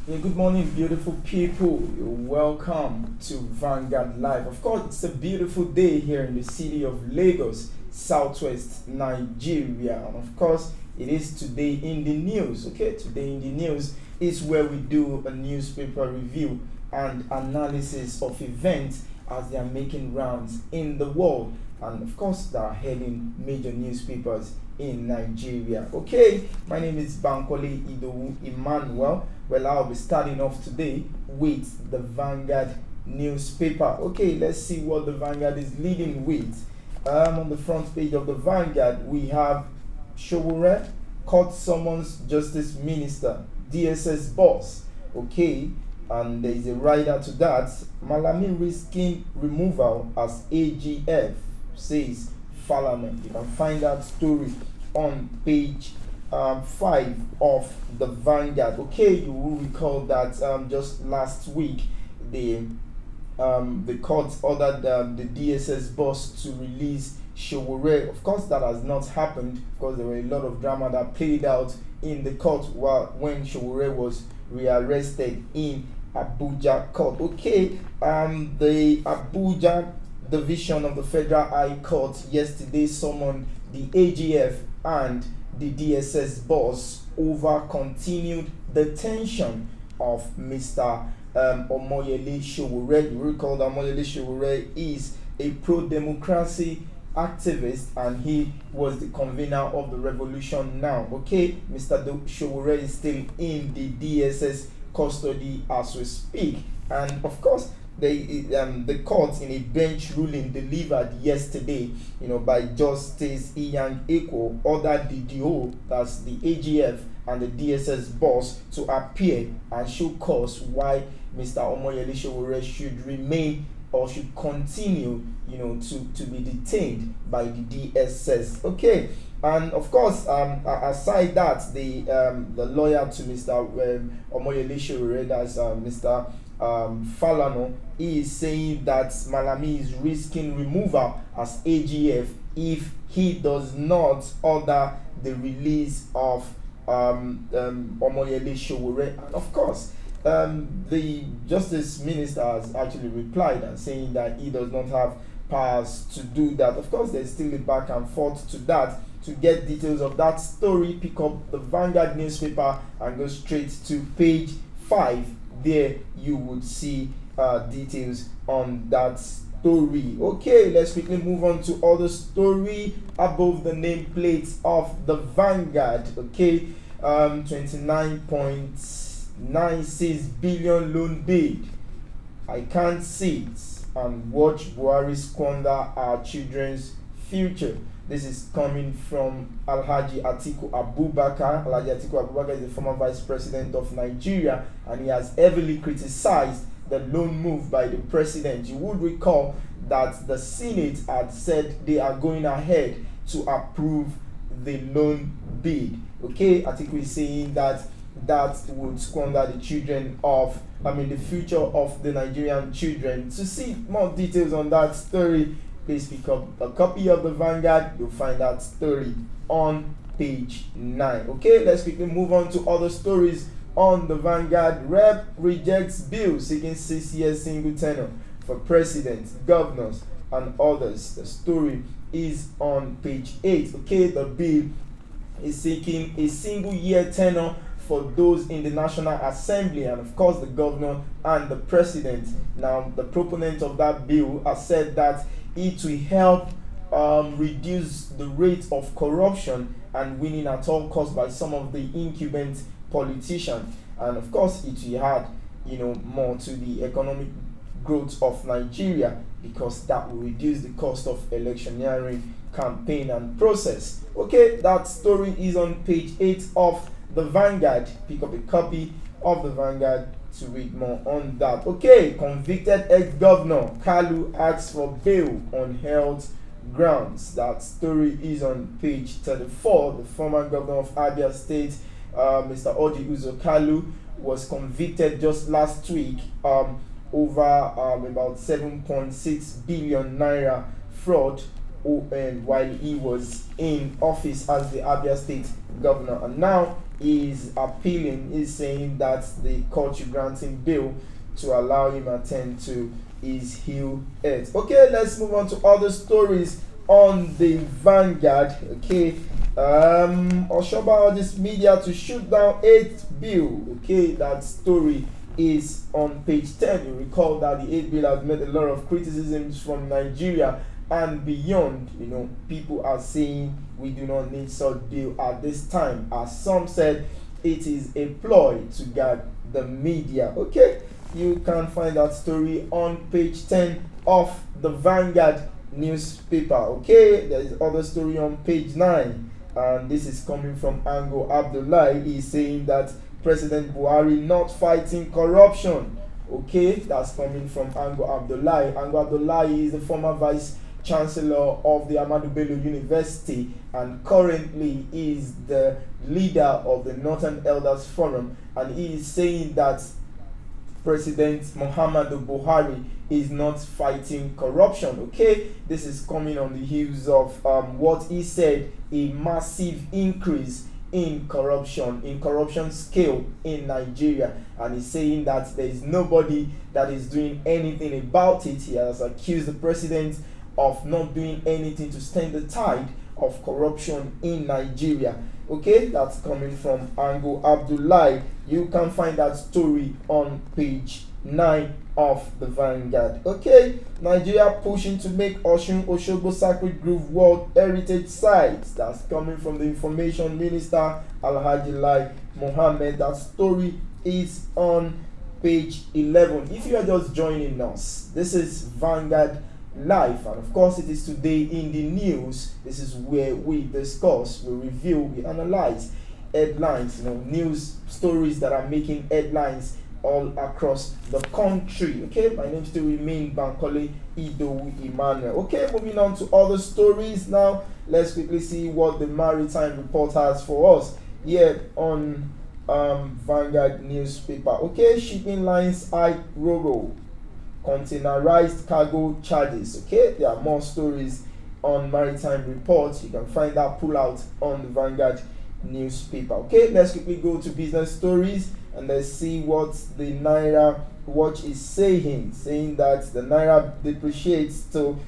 Yeah, good morning, beautiful people. Welcome to Vanguard Live. Of course, it's a beautiful day here in the city of Lagos, Southwest Nigeria. And of course, it is today in the news. Okay, today in the news is where we do a newspaper review and analysis of events as they are making rounds in the world. And of course, they are heading major newspapers in Nigeria. Okay, my name is Bankole Idowu Emmanuel. Well, I'll be starting off today with the Vanguard newspaper. Okay, let's see what the Vanguard is leading with. On the front page of the Vanguard, we have Sowore court summons Justice Minister, DSS boss. Okay, and there is a rider to that. Malami risking removal as AGF, says Falana. You can find that story on page 5 of the Vanguard. Okay, you will recall that just last week the court ordered the DSS boss to release Sowore. Of course, that has not happened because there were a lot of drama that played out in the court when Sowore was rearrested in Abuja court. Okay, the Abuja division of the Federal High Court yesterday summoned the AGF and the DSS boss over continued detention of Mr. Omoyele Sowore. You recall that Omoyele Sowore is a pro-democracy activist and he was the convener of the revolution now. Okay, Mr. Sowore is still in the DSS custody as we speak, and of course the court in a bench ruling delivered yesterday, by Justice Iyan Eko, ordered the DO, that's the AGF and the DSS boss, to appear and show cause why Mr. Omoyele Sowore should remain or should continue, to be detained by the DSS. Okay, and of course, aside that, the lawyer to Mr. Omoyele Sowore, that's Mr. Falano, is saying that Malami is risking removal as AGF if he does not order the release of Omoyele Sowore. And of course, the Justice Minister has actually replied and saying that he does not have powers to do that. Of course, there's still a back and forth to that. To get details of that story, pick up the Vanguard newspaper and go straight to page 5. There you would see details on that story. Okay, let's quickly move on to other story above the nameplate of the Vanguard. Okay, 29.96 billion loan bid. I can't see it and watch Buhari squander our children's future. This is coming from Alhaji Atiku Abubakar. Alhaji Atiku Abubakar is the former vice president of Nigeria, and he has heavily criticized the loan move by the president. You would recall that the Senate had said they are going ahead to approve the loan bid. Okay, Atiku is saying that would squander the the future of the Nigerian children. To see more details on that story, please pick up a copy of the Vanguard. You'll find that story on page 9. Okay, let's quickly move on to other stories on the Vanguard. Rep rejects bill seeking 6 years single tenure for president, governors, and others. The story is on page 8. Okay, the bill is seeking a single year tenure for those in the National Assembly and of course the governor and the president. Now, the proponent of that bill has said that it will help reduce the rate of corruption and winning at all costs by some of the incumbent politicians, and of course it will add more to the economic growth of Nigeria because that will reduce the cost of electioneering campaign and process. Okay, that story is on page 8 of the Vanguard. Pick up a copy of the Vanguard to read more on that. Okay, convicted ex-governor Kalu asks for bail on health grounds. That story is on page 34. The former governor of Abia State, Mr. Odi Uzo Kalu, was convicted just last week over about 7.6 billion naira fraud while he was in office as the Abia State governor, and now is appealing, is saying that the court should grant him bail to allow him attend to his ill health. Okay, let's move on to other stories on the Vanguard. Okay, Oshoba urges media to shoot down 8th bill. Okay, that story is on page 10. You recall that the 8th bill has met a lot of criticisms from Nigeria and beyond. People are saying we do not need such bill at this time, as some said it is a ploy to guard the media. Okay, you can find that story on page 10 of the Vanguard newspaper. Okay, there is other story on page 9, and this is coming from Ango Abdullahi. He's saying that President Buhari not fighting corruption. Okay, that's coming from Ango Abdullahi. Ango Abdullahi is the former vice chancellor of the Ahmadu Bello University and currently is the leader of the Northern Elders Forum, and he is saying that President Muhammadu Buhari is not fighting corruption. Okay, this is coming on the heels of what he said, a massive increase in corruption scale in Nigeria, and he's saying that there is nobody that is doing anything about it. He has accused the president of not doing anything to stem the tide of corruption in Nigeria. Okay, that's coming from Ango Abdullahi. You can find that story on page 9 of the Vanguard. Okay, Nigeria pushing to make Osun Osogbo Sacred Grove World Heritage Site. That's coming from the Information Minister Alhaji Lai Mohammed. That story is on page 11. If you are just joining us, this is Vanguard Live, and of course it is today in the news. This is where we discuss, we review, we analyze headlines, news stories that are making headlines all across the country. Okay, my name still remains Bankole Idowu Emmanuel. Okay, moving on to other stories now. Let's quickly see what the Maritime Report has for us here on Vanguard newspaper. Okay, shipping lines hike Roro, containerized cargo charges. Okay, there are more stories on Maritime Reports. You can find that pull out on the Vanguard newspaper. Okay, let's quickly go to business stories and let's see what the Naira Watch is saying that the Naira depreciates to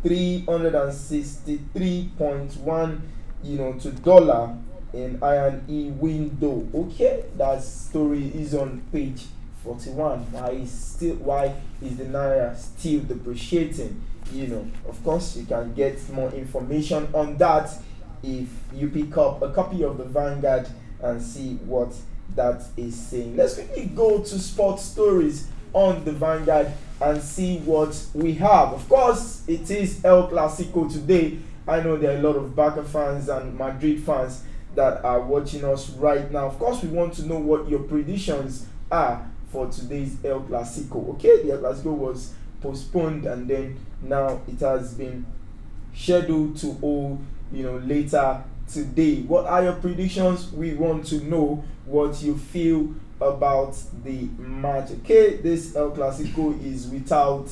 363.1 to dollar in I&E window. Okay, that story is on page 41. Why is the Naira still depreciating? Of course you can get more information on that if you pick up a copy of the Vanguard and see what that is saying. Let's quickly go to sports stories on the Vanguard and see what we have. Of course, it is El Clasico today. I know there are a lot of Barca fans and Madrid fans that are watching us right now. Of course, we want to know what your predictions are for today's El Clasico. Okay, the El Clasico was postponed and then now it has been scheduled to hold later today. What are your predictions? We want to know what you feel about the match. Okay, this El Clasico is without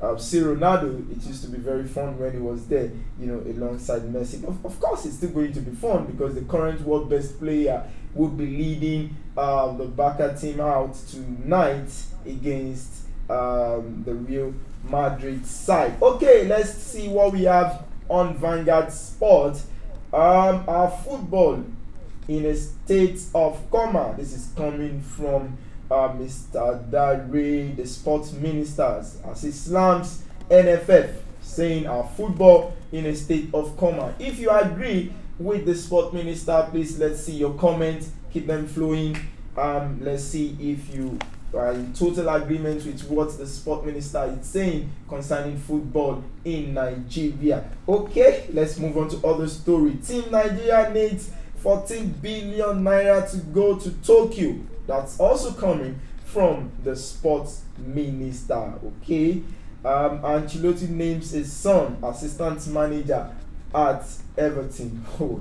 Ronaldo. It used to be very fun when he was there, alongside Messi. Of course, it's still going to be fun because the current world best player will be leading the Barca team out tonight against the Real Madrid side. Okay, let's see what we have on Vanguard Sport. Our football in a state of coma. This is coming from Mr. Dare, the sports minister, as he slams NFF, saying our football in a state of coma. If you agree with the sport minister, please let's see your comments. Keep them flowing. Let's see if you are in total agreement with what the sport minister is saying concerning football in Nigeria. Okay, let's move on to other story. Team Nigeria needs 14 billion naira to go to Tokyo. That's also coming from the sports minister. Okay, Ancelotti names his son assistant manager at Everton. Oh,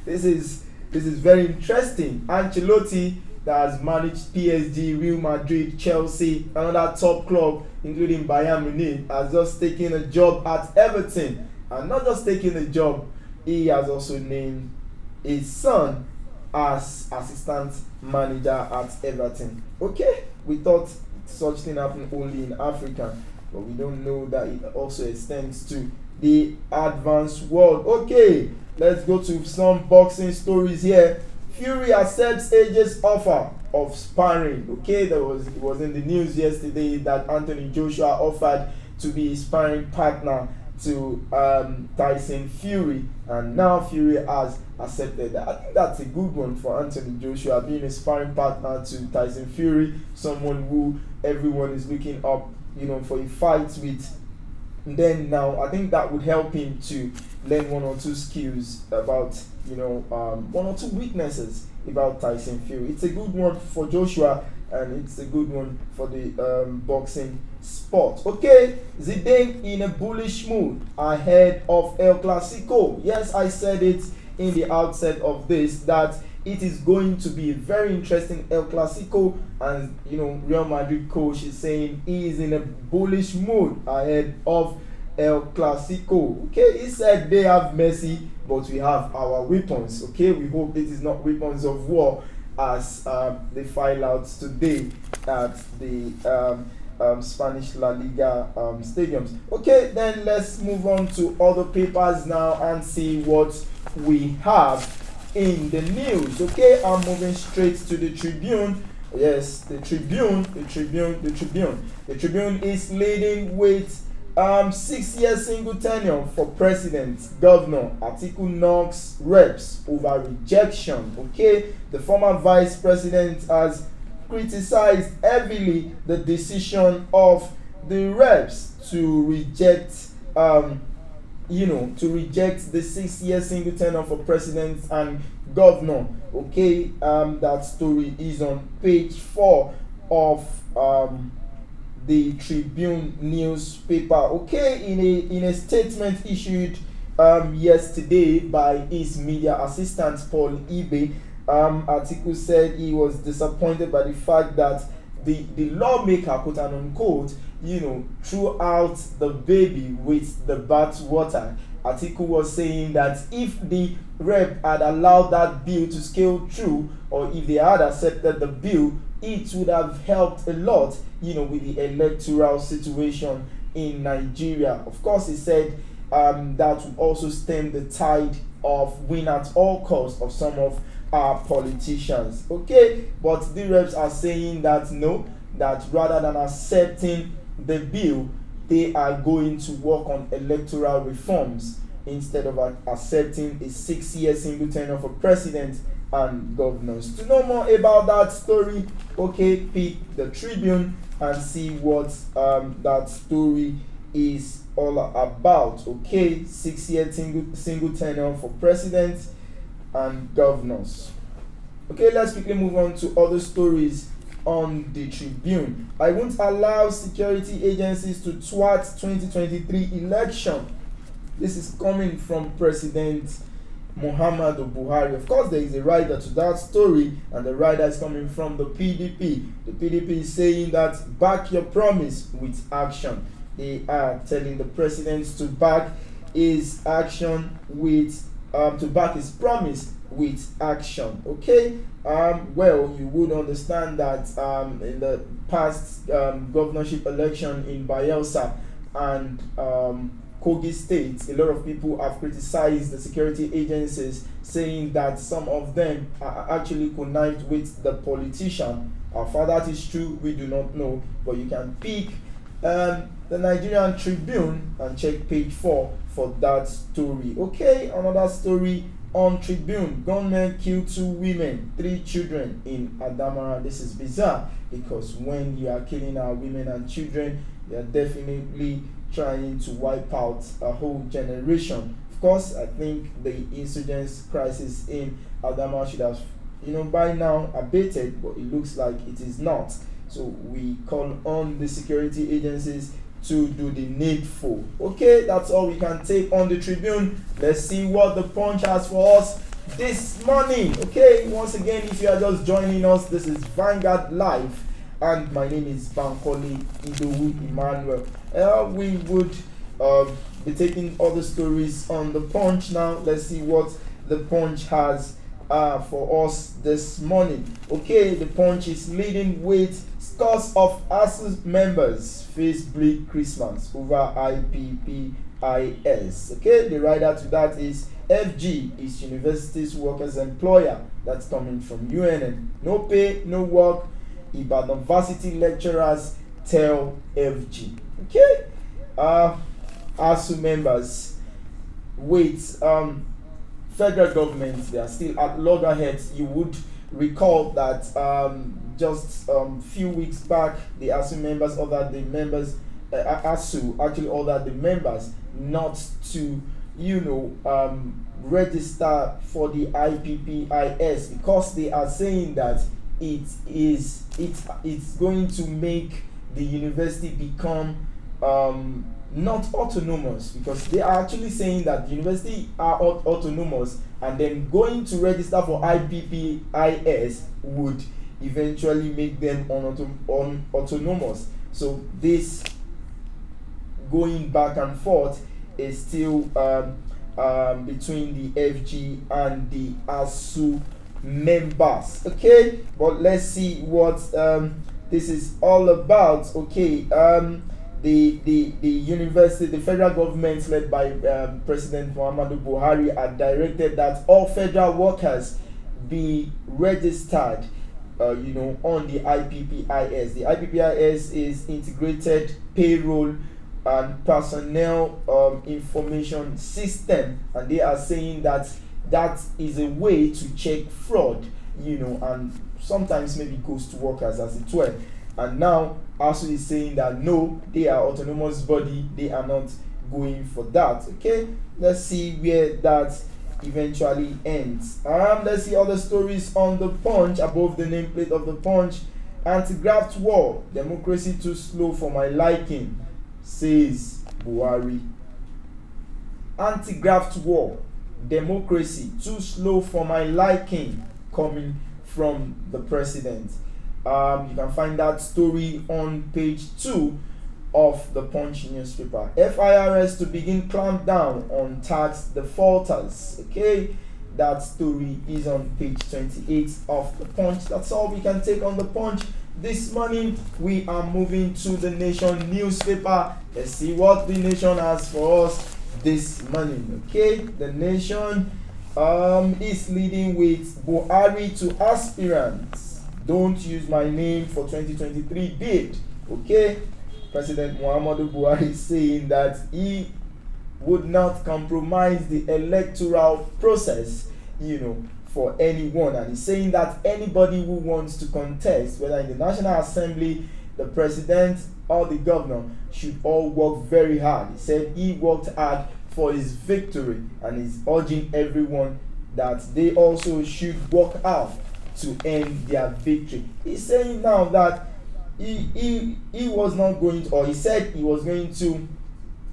this is very interesting. Ancelotti, that has managed PSG, Real Madrid, Chelsea, another top club including Bayern Munich, has just taken a job at Everton. And not just taking a job, he has also named his son as assistant manager at Everton. Okay, we thought such thing happened only in Africa, but we don't know that it also extends to the advanced world. Okay, let's go to some boxing stories here. Fury accepts AJ's offer of sparring. Okay, it was in the news yesterday that Anthony Joshua offered to be a sparring partner to Tyson Fury, and now Fury has accepted that. I think that's a good one for Anthony Joshua, being a sparring partner to Tyson Fury, someone who everyone is looking up, for a fight with. Then now I think that would help him to learn one or two skills about, one or two weaknesses about Tyson Fury. It's a good one for Joshua, and it's a good one for the boxing sport. Okay, Zidane in a bullish mood ahead of El Clasico. Yes, I said it in the outset of this that it is going to be a very interesting El Clasico, and Real Madrid coach is saying he is in a bullish mood ahead of El Clasico. Okay, he said they have Messi, but we have our weapons. Okay, we hope it is not weapons of war, as they file out today at the Spanish La Liga stadiums. Okay, then let's move on to other papers now and see what we have in the news. Okay, I'm moving straight to the Tribune. Yes, the Tribune is leading with 6-year single tenure for president. Governor Atiku knocks reps over rejection. Okay, the former vice president has criticized heavily the decision of the reps to reject the 6-year single tenure for president and governor. Okay, that story is on page 4 of the Tribune newspaper. Okay, in a statement issued yesterday by his media assistant Paul Ibe, Atiku said he was disappointed by the fact that the lawmaker, quote and unquote, threw out the baby with the bath water. Atiku was saying that if the rep had allowed that bill to scale through, or if they had accepted the bill, it would have helped a lot, with the electoral situation in Nigeria. Of course, he said that would also stem the tide of win at all costs of some of our politicians. Okay, but the reps are saying that no, that rather than accepting the bill, they are going to work on electoral reforms instead of accepting a 6-year single tenure for president and governors. To know more about that story, okay, pick the Tribune and see what that story is all about. Okay, 6-year single tenure for president and governors. Okay, let's quickly move on to other stories on the Tribune. I won't allow security agencies to thwart 2023 election. This is coming from President Muhammadu Buhari. Of course, there is a rider to that story, and the rider is coming from the PDP. The PDP is saying that back your promise with action. They are telling the president to back his action with to back his promise with action. Okay, well, you would understand that in the past governorship election in Bayelsa and Kogi State, a lot of people have criticized the security agencies, saying that some of them are actually connived with the politician. How far that is true, we do not know, but you can pick the Nigerian Tribune and check page 4 for that story. Okay, another story on Tribune: gunmen kill 2 women, 3 children in Adamawa. This is bizarre, because when you are killing our women and children, you are definitely trying to wipe out a whole generation. Of course, I think the insurgents crisis in Adamawa should have, by now abated, but it looks like it is not. So we call on the security agencies to do the needful. Okay, that's all we can take on the Tribune. Let's see what the Punch has for us this morning. Okay, once again, if you are just joining us, this is Vanguard Live, and my name is Bankole Idowu Emmanuel. We would be taking other stories on the Punch now. Let's see what the Punch has for us this morning. Okay, the Punch is leading with scores of ASUS members face bleak Christmas over IPPIS. Okay, the rider to that is FG, is university's workers employer. That's coming from UNN. No pay, no work. Ibadan varsity lecturers tell FG. Okay, ASU members with federal government, they are still at loggerheads. You would recall that just few weeks back, the ASU members ordered the members, ASU actually ordered the members not to, register for the IPPIS because they are saying that it's going to make the university become not autonomous, because they are actually saying that the university are autonomous, and then going to register for IPPIS would eventually make them autonomous. So this going back and forth is still between the FG and the ASU members. Okay, but let's see what this is all about. Okay, the university, the federal government led by President Muhammadu Buhari had directed that all federal workers be registered on the IPPIS. The IPPIS is Integrated Payroll and Personnel Information System, and they are saying that that is a way to check fraud, and sometimes maybe ghost workers as it were. And now ASU is saying that no, they are autonomous body, they are not going for that. Okay, let's see where that eventually ends. Let's see other stories on the Punch above the nameplate of the Punch. Anti-graft war, democracy too slow for my liking, says Buhari. Anti-graft war, democracy too slow for my liking, coming from the president. You can find that story on page 2 of the Punch newspaper. FIRS to begin clamp down on tax defaulters. Okay, that story is on page 28 of the Punch. That's all we can take on the Punch this morning. We are moving to the Nation newspaper. Let's see what the Nation has for us this morning. Okay, the Nation is leading with Buhari to aspirants. Don't use my name for 2023 bid. Okay, President Muhammadu Buhari is saying that he would not compromise the electoral process, for anyone, and he's saying that anybody who wants to contest, whether in the National Assembly, the president, or the governor, should all work very hard. He said he worked hard for his victory, and he's urging everyone that they also should work out to end their victory. He's saying now that he was not going to, or he said he was going to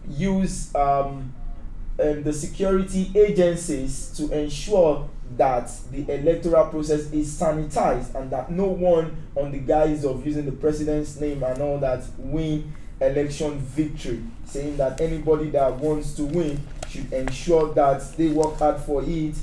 use the security agencies to ensure that the electoral process is sanitized, and that no one, on the guise of using the president's name and all that, win election victory. Saying that anybody that wants to win should ensure that they work hard for it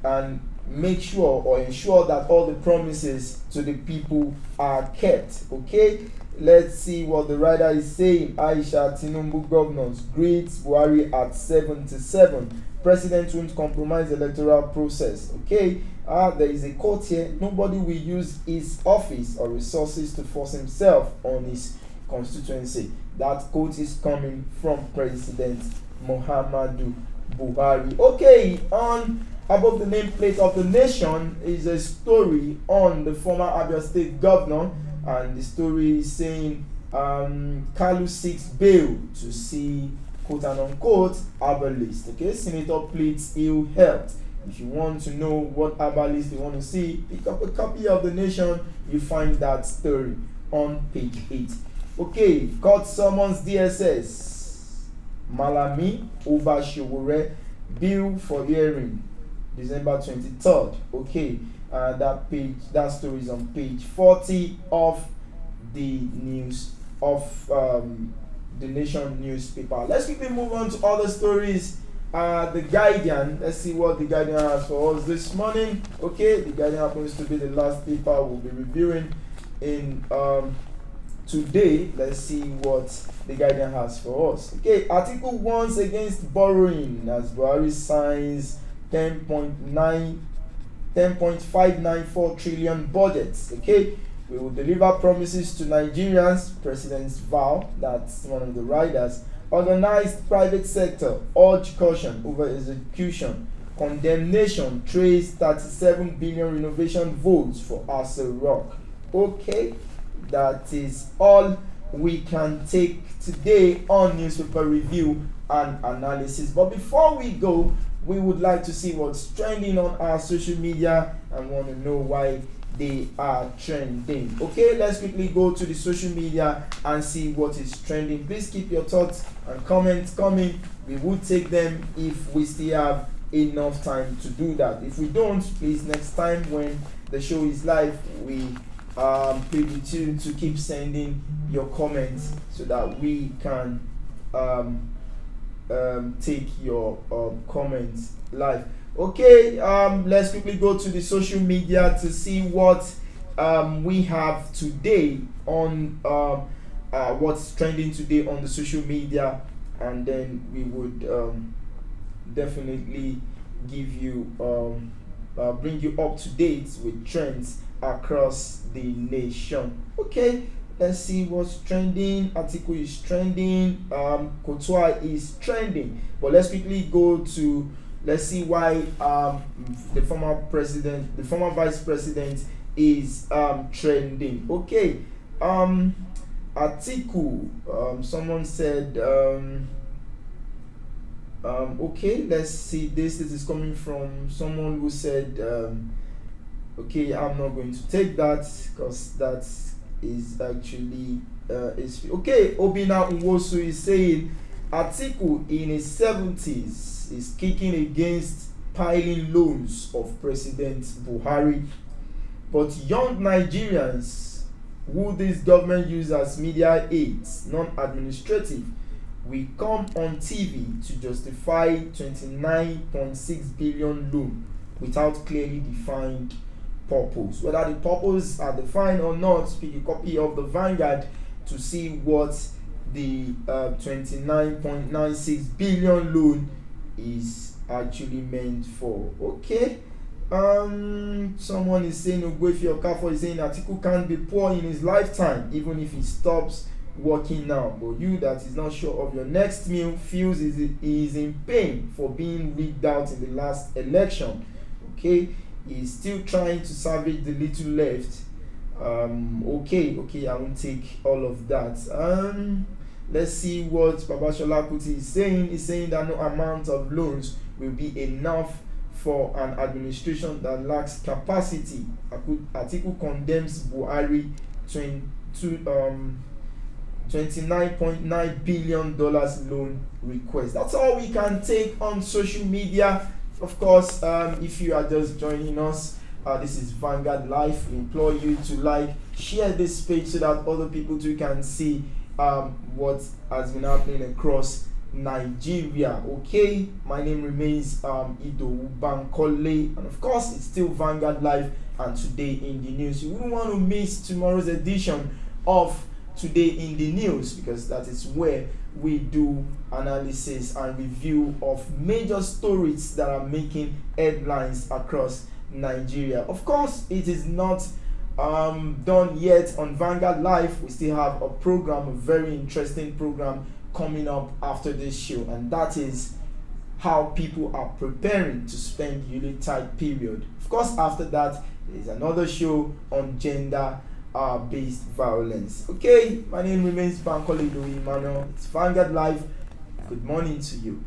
and make sure or ensure that all the promises to the people are kept. Okay, let's see what the writer is saying. Aisha Tinubu governors greets Buhari at 77. President won't compromise electoral process. Okay, there is a quote here: nobody will use his office or resources to force himself on his constituency. That quote is coming from President Muhammadu Buhari. Okay, on above the nameplate of the Nation is a story on the former Abia State governor, and the story is saying Kalu seeks bail to see quote and unquote herbalist. Okay, senator pleads ill health. If you want to know what herbalist you want to see, pick up a copy of the Nation. You find that story on page 8. Okay, court summons DSS Malami over Sowore bill for hearing December 23rd. Okay, that story is on page 40 of the news of the Nation newspaper. Let's quickly move on to other stories The Guardian. Let's see what the Guardian has for us this morning. Okay, the Guardian happens to be the last paper we'll be reviewing in today. Let's see what the Guardian has for us. Okay, article warns against borrowing as Buhari signs 10.594 trillion budgets. Okay, we will deliver promises to Nigerians. President's vow. That's one of the riders. Organized private sector urge caution over execution. Condemnation trace 37 billion renovation votes for Aso Rock. Okay, that is all we can take today on newspaper review and analysis. But before we go, we would like to see what's trending on our social media and want to know why they are trending. Okay, let's quickly go to the social media and see what is trending. Please keep your thoughts and comments coming. We will take them if we still have enough time to do that. If we don't, please next time when the show is live, we plead with you to keep sending your comments so that we can take your comments live. Okay, let's quickly go to the social media to see what we have today on what's trending today on the social media, and then we would definitely give you bring you up to date with trends across the nation. Okay, let's see what's trending. Article is trending, Kotua is trending, but let's quickly go to let's see why the former vice president is trending. Okay, article, someone said okay, let's see this is coming from someone who said okay, I'm not going to take that because that is actually is okay. Obina Nwosu is saying Atiku in his 70s is kicking against piling loans of President Buhari, but young Nigerians who this government uses as media aids, non-administrative, we come on TV to justify 29.6 billion loan without clearly defined purpose. Whether the purpose are defined or not, pick a copy of the Vanguard to see what the 29.96 billion loan is actually meant for. Okay, someone is saying Ogwefi Okafor is saying Atiku can't be poor in his lifetime even if he stops working now, but you that is not sure of your next meal feels he is in pain for being rigged out in the last election. Okay, he is still trying to salvage the little left. Okay, I won't take all of that. Let's see what Babashola Kuti is saying. He's saying that no amount of loans will be enough for an administration that lacks capacity. Atiku condemns Buhari $29.9 billion loan request. That's all we can take on social media. Of course, if you are just joining us, this is Vanguard Live. We implore you to share this page so that other people too can see what has been happening across Nigeria. Okay, my name remains Ido Bankole, and of course it's still Vanguard Live and Today in the News. You wouldn't want to miss tomorrow's edition of Today in the News, because that is where we do analysis and review of major stories that are making headlines across Nigeria. Of course, it is not done yet on Vanguard Live. We still have a program, a very interesting program coming up after this show, and that is how people are preparing to spend Yuletide period. Of course, after that, there is another show on gender based violence. Okay, my name remains Bankole Emmanuel. It's Vanguard Live. Good morning to you.